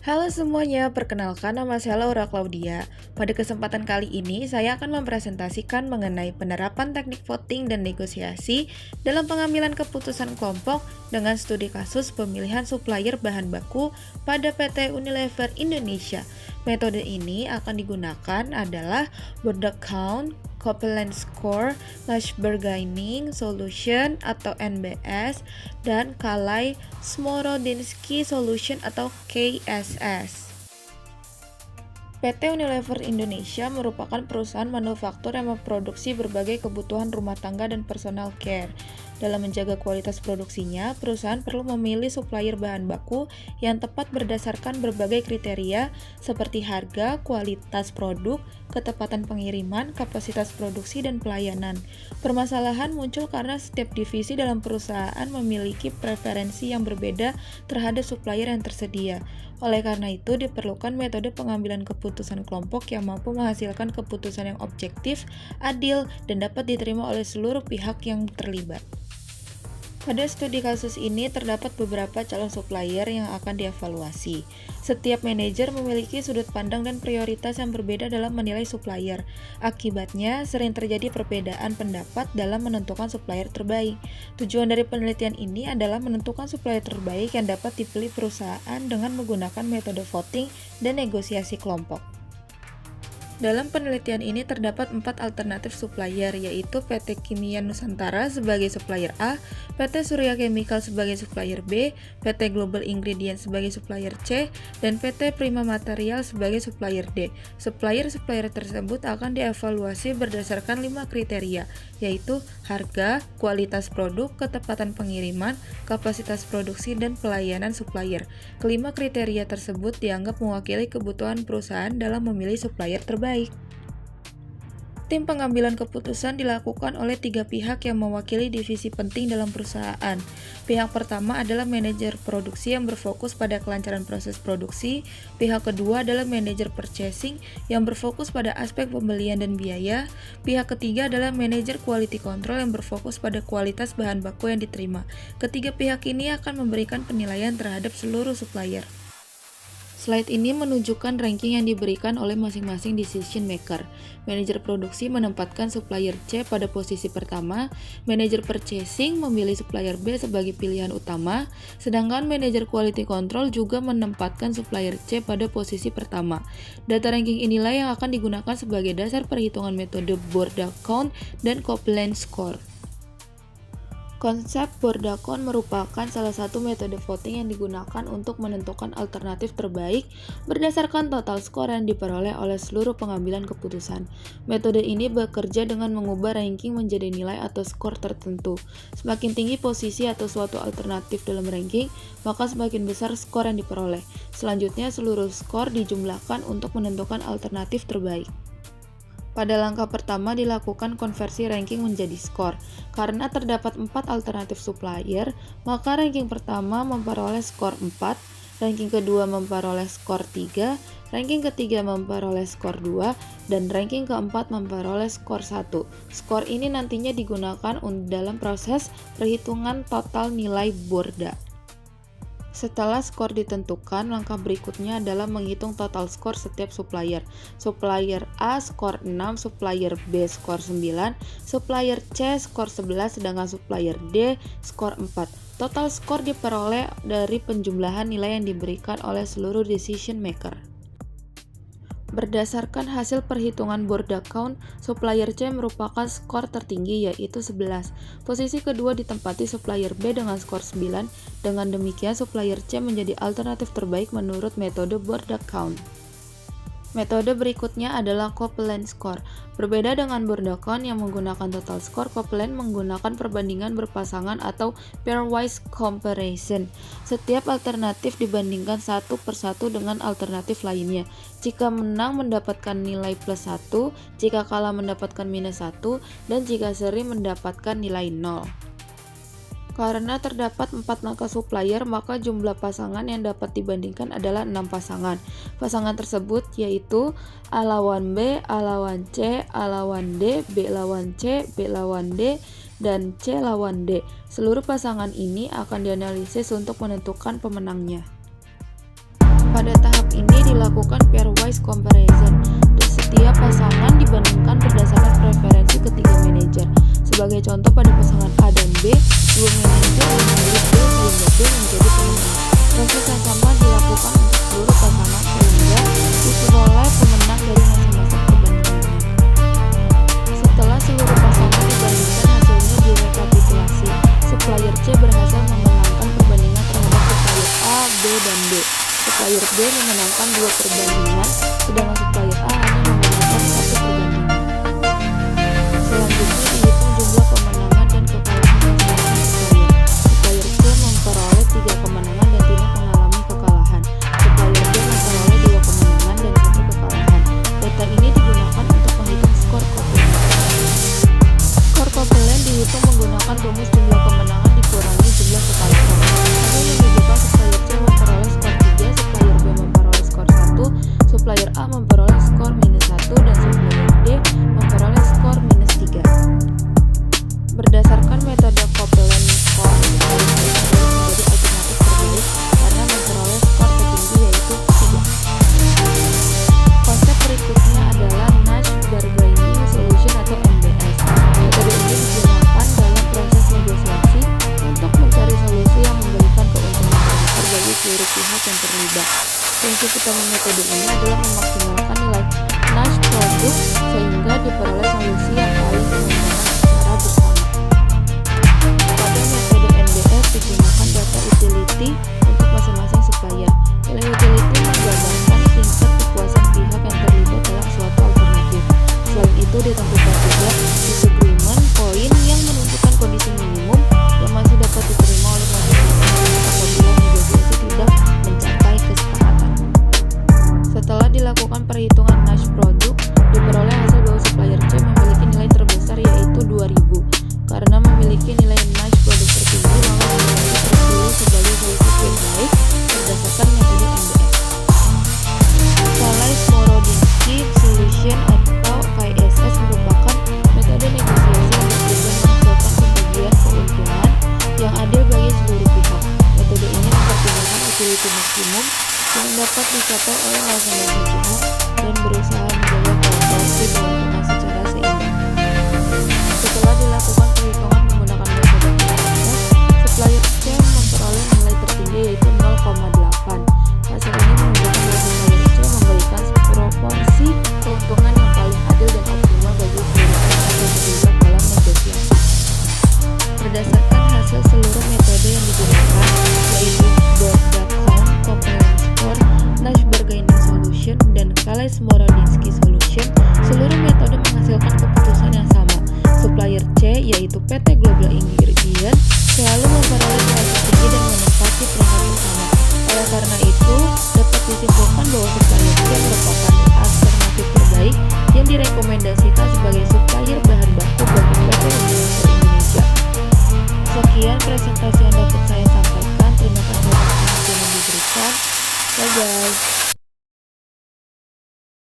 Halo semuanya, perkenalkan nama saya Laura Claudia. Pada kesempatan kali ini, saya akan mempresentasikan mengenai penerapan teknik voting dan negosiasi dalam pengambilan keputusan kelompok dengan studi kasus pemilihan supplier bahan baku pada PT Unilever Indonesia. Metode ini akan digunakan adalah Borda Count, Copeland Score, Nash Bargaining Solution atau NBS, dan Kalai-Smorodinsky Solution atau KSS. PT Unilever Indonesia merupakan perusahaan manufaktur yang memproduksi berbagai kebutuhan rumah tangga dan personal care. Dalam menjaga kualitas produksinya, perusahaan perlu memilih supplier bahan baku yang tepat berdasarkan berbagai kriteria seperti harga, kualitas produk, ketepatan pengiriman, kapasitas produksi, dan pelayanan. Permasalahan muncul karena setiap divisi dalam perusahaan memiliki preferensi yang berbeda terhadap supplier yang tersedia. Oleh karena itu, diperlukan metode pengambilan keputusan kelompok yang mampu menghasilkan keputusan yang objektif, adil, dan dapat diterima oleh seluruh pihak yang terlibat. Pada studi kasus ini terdapat beberapa calon supplier yang akan dievaluasi. Setiap manajer memiliki sudut pandang dan prioritas yang berbeda dalam menilai supplier. Akibatnya, sering terjadi perbedaan pendapat dalam menentukan supplier terbaik. Tujuan dari penelitian ini adalah menentukan supplier terbaik yang dapat dipilih perusahaan dengan menggunakan metode voting dan negosiasi kelompok. Dalam penelitian ini terdapat 4 alternatif supplier, yaitu PT Kimia Nusantara sebagai supplier A, PT Surya Chemical sebagai supplier B, PT Global Ingredient sebagai supplier C, dan PT Prima Material sebagai supplier D. Supplier-supplier tersebut akan dievaluasi berdasarkan 5 kriteria, yaitu harga, kualitas produk, ketepatan pengiriman, kapasitas produksi, dan pelayanan supplier. Kelima kriteria tersebut dianggap mewakili kebutuhan perusahaan dalam memilih supplier terbaik. Tim pengambilan keputusan dilakukan oleh 3 pihak yang mewakili divisi penting dalam perusahaan. Pihak pertama adalah manajer produksi yang berfokus pada kelancaran proses produksi. Pihak kedua adalah manajer purchasing yang berfokus pada aspek pembelian dan biaya. Pihak ketiga adalah manajer quality control yang berfokus pada kualitas bahan baku yang diterima. Ketiga pihak ini akan memberikan penilaian terhadap seluruh supplier. Slide ini menunjukkan ranking yang diberikan oleh masing-masing decision maker. Manajer produksi menempatkan supplier C pada posisi pertama, manajer purchasing memilih supplier B sebagai pilihan utama, sedangkan manajer quality control juga menempatkan supplier C pada posisi pertama. Data ranking inilah yang akan digunakan sebagai dasar perhitungan metode Borda Count dan Copeland Score. Konsep Borda Count merupakan salah satu metode voting yang digunakan untuk menentukan alternatif terbaik berdasarkan total skor yang diperoleh oleh seluruh pengambilan keputusan. Metode ini bekerja dengan mengubah ranking menjadi nilai atau skor tertentu. Semakin tinggi posisi atau suatu alternatif dalam ranking, maka semakin besar skor yang diperoleh. Selanjutnya, seluruh skor dijumlahkan untuk menentukan alternatif terbaik. Pada langkah pertama dilakukan konversi ranking menjadi skor. Karena terdapat 4 alternatif supplier, maka ranking pertama memperoleh skor 4, ranking kedua memperoleh skor 3, ranking ketiga memperoleh skor 2, dan ranking keempat memperoleh skor 1. Skor ini nantinya digunakan dalam proses perhitungan total nilai Borda. Setelah skor ditentukan, langkah berikutnya adalah menghitung total skor setiap supplier. Supplier A skor 6, supplier B skor 9, supplier C skor 11, sedangkan supplier D skor 4. Total skor diperoleh dari penjumlahan nilai yang diberikan oleh seluruh decision maker. Berdasarkan hasil perhitungan Borda Count, supplier C merupakan skor tertinggi yaitu 11. Posisi kedua ditempati supplier B dengan skor 9. Dengan demikian, supplier C menjadi alternatif terbaik menurut metode Borda Count. Metode berikutnya adalah Copeland Score. Berbeda dengan Borda Count yang menggunakan total score, Copeland menggunakan perbandingan berpasangan atau pairwise comparison. Setiap alternatif dibandingkan satu persatu dengan alternatif lainnya. Jika menang mendapatkan nilai plus 1, jika kalah mendapatkan minus 1, dan jika seri mendapatkan nilai 0. Karena terdapat 4 langkah supplier, maka jumlah pasangan yang dapat dibandingkan adalah 6 pasangan. Pasangan tersebut yaitu A lawan B, A lawan C, A lawan D, B lawan C, B lawan D, dan C lawan D. Seluruh pasangan ini akan dianalisis untuk menentukan pemenangnya. Pada tahap ini dilakukan pairwise comparison. Setiap pasangan dibandingkan berdasarkan preferensi ketiga manajer. Sebagai contoh, pada pasangan A dan B, dua manajer memilih B sehingga B menjadi pemenang. Proses yang sama dilakukan untuk seluruh pasangan sehingga diperoleh pemenang dari masing-masing perbandingannya. Setelah seluruh pasangan dibandingkan, hasilnya direkapitulasi. Supplier C berhasil memenangkan perbandingan terhadap supplier A, B, dan D. Supplier B memenangkan 2 perbandingan, sedangkan supplier A hanya memenangkan 1 perbandingan. Selanjutnya dihitung jumlah kemenangan dan kekalahan masing-masing supplier. Supplier C memperoleh 3 kemenangan dan tidak mengalami kekalahan. Supplier B memperoleh 2 kemenangan dan 1 kekalahan. Data ini digunakan untuk menghitung skor Copeland. Skor Copeland dihitung menggunakan rumus jumlah kemenangan dikurangi jumlah kekalahan. Hasil menunjukkan supplier C memperoleh skor 3, supplier B memperoleh skor 1, supplier A memperoleh skor -1, dan supplier D memperoleh skor -3. Berdasarkan metode Copeland score, supplier C menjadi alternatif terbaik karena memperoleh skor tertinggi yaitu 3. Konsep berikutnya adalah Nash Bargaining Solution atau NBS. Metode ini digunakan dalam proses negosiasi untuk mencari solusi yang memberikan keuntungan terbesar bagi seluruh pihak yang terlibat. Prinsip utama metode ini adalah memaksimalkan nilai Nash produk sehingga diperoleh solusi yang paling menguntungkan secara bersama. Pada metode NBS digunakan data utility untuk masing-masing supplier. Nilai utility menggambarkan tingkat kepuasan pihak yang terlibat dalam suatu alternatif. Selain itu ditentukan juga disagreement point yang menentukan kondisi minimum yang masih dapat diterima oleh masing-masing pihak apabila negosiasi tidak mencapai kesepakatan. Setelah dilakukan perhitungan Nash produk, diperoleh hasil bahwa supplier C memiliki nilai terbesar yaitu 2000. Karena memiliki nilai Nash produk tertinggi, maka supplier C terpilih sebagai solusi terbaik berdasarkan metode NBS. Kalais-Morodinski Solution atau KSS merupakan metode negosiasi yang bertujuan menghasilkan pembagian keuntungan yang adil bagi seluruh pihak. Metode ini mempertimbangkan utility maksimum yang dapat dicapai oleh masing-masing pihak dan berusaha menjaga proporsi keuntungan secara seimbang. Setelah dilakukan perhitungan menggunakan metode KSS, supplier C memperoleh nilai tertinggi yaitu 0,8. Hasil ini menunjukkan bahwa supplier C memberikan proporsi keuntungan yang paling adil dan optimal bagi seluruh pihak yang terlibat dalam negosiasi. Berdasarkan hasil seluruh metode yang digunakan, yaitu Bode-Deacon, Copeland score, Nash Bargaining Solution, dan Kalais-Morodinski Solution, seluruh metode menghasilkan keputusan yang sama. Supplier C, yaitu PT Global Ingredient, selalu memperoleh nilai tertinggi dan menempati peringkat utama. Oleh karena itu, dapat disimpulkan bahwa supplier C merupakan alternatif terbaik yang direkomendasikan sebagai supplier bahan baku bagi PT Unilever Indonesia. Sekian presentasi yang dapat saya